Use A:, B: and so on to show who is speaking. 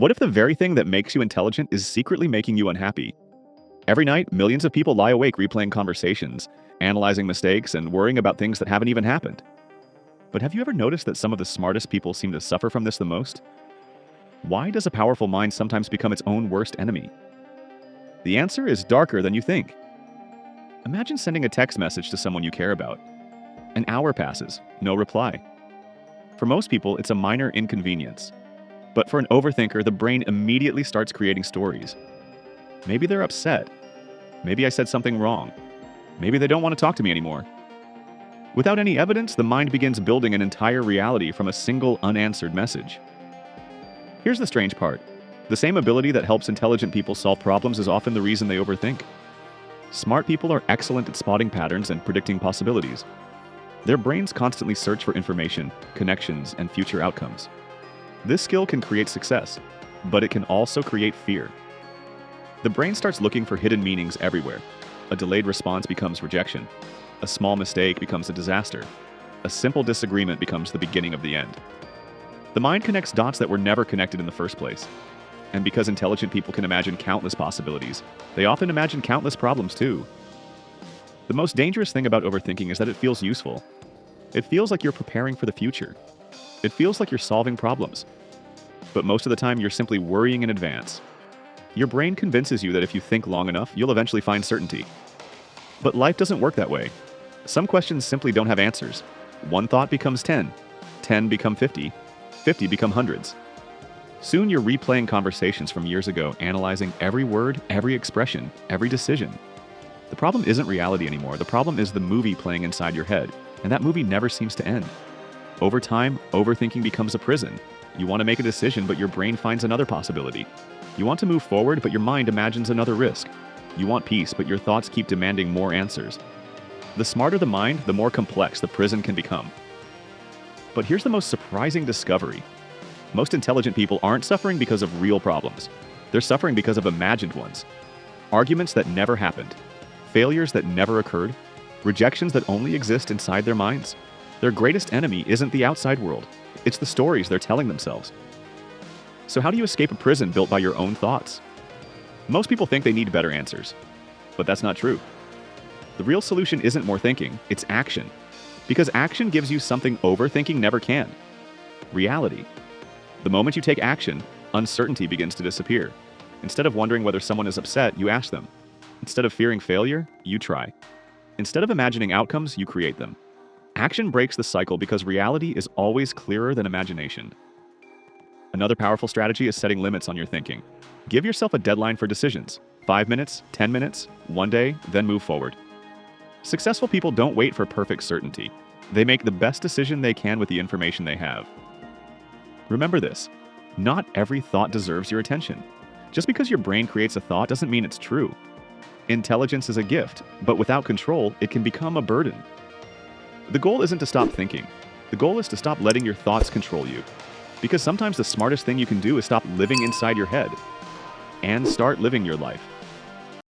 A: What if the very thing that makes you intelligent is secretly making you unhappy? Every night, millions of people lie awake replaying conversations, analyzing mistakes, and worrying about things that haven't even happened. But have you ever noticed that some of the smartest people seem to suffer from this the most? Why does a powerful mind sometimes become its own worst enemy? The answer is darker than you think. Imagine sending a text message to someone you care about. An hour passes, no reply. For most people, it's a minor inconvenience. But for an overthinker, the brain immediately starts creating stories. Maybe they're upset. Maybe I said something wrong. Maybe they don't want to talk to me anymore. Without any evidence, the mind begins building an entire reality from a single unanswered message. Here's the strange part. The same ability that helps intelligent people solve problems is often the reason they overthink. Smart people are excellent at spotting patterns and predicting possibilities. Their brains constantly search for information, connections, and future outcomes. This skill can create success, but it can also create fear. The brain starts looking for hidden meanings everywhere. A delayed response becomes rejection. A small mistake becomes a disaster. A simple disagreement becomes the beginning of the end. The mind connects dots that were never connected in the first place. And because intelligent people can imagine countless possibilities, they often imagine countless problems too. The most dangerous thing about overthinking is that it feels useful. It feels like you're preparing for the future. It feels like you're solving problems. But most of the time, you're simply worrying in advance. Your brain convinces you that if you think long enough, you'll eventually find certainty. But life doesn't work that way. Some questions simply don't have answers. One thought becomes 10, 10 become 50, 50 become hundreds. Soon you're replaying conversations from years ago, analyzing every word, every expression, every decision. The problem isn't reality anymore. The problem is the movie playing inside your head, and that movie never seems to end. Over time, overthinking becomes a prison. You want to make a decision, but your brain finds another possibility. You want to move forward, but your mind imagines another risk. You want peace, but your thoughts keep demanding more answers. The smarter the mind, the more complex the prison can become. But here's the most surprising discovery. Most intelligent people aren't suffering because of real problems. They're suffering because of imagined ones. Arguments that never happened. Failures that never occurred. Rejections that only exist inside their minds. Their greatest enemy isn't the outside world. It's the stories they're telling themselves. So how do you escape a prison built by your own thoughts? Most people think they need better answers. But that's not true. The real solution isn't more thinking, it's action. Because action gives you something overthinking never can. Reality. The moment you take action, uncertainty begins to disappear. Instead of wondering whether someone is upset, you ask them. Instead of fearing failure, you try. Instead of imagining outcomes, you create them. Action breaks the cycle because reality is always clearer than imagination. Another powerful strategy is setting limits on your thinking. Give yourself a deadline for decisions. 5 minutes, 10 minutes, 1 day, then move forward. Successful people don't wait for perfect certainty. They make the best decision they can with the information they have. Remember this, not every thought deserves your attention. Just because your brain creates a thought doesn't mean it's true. Intelligence is a gift, but without control, it can become a burden. The goal isn't to stop thinking. The goal is to stop letting your thoughts control you. Because sometimes the smartest thing you can do is stop living inside your head and start living your life.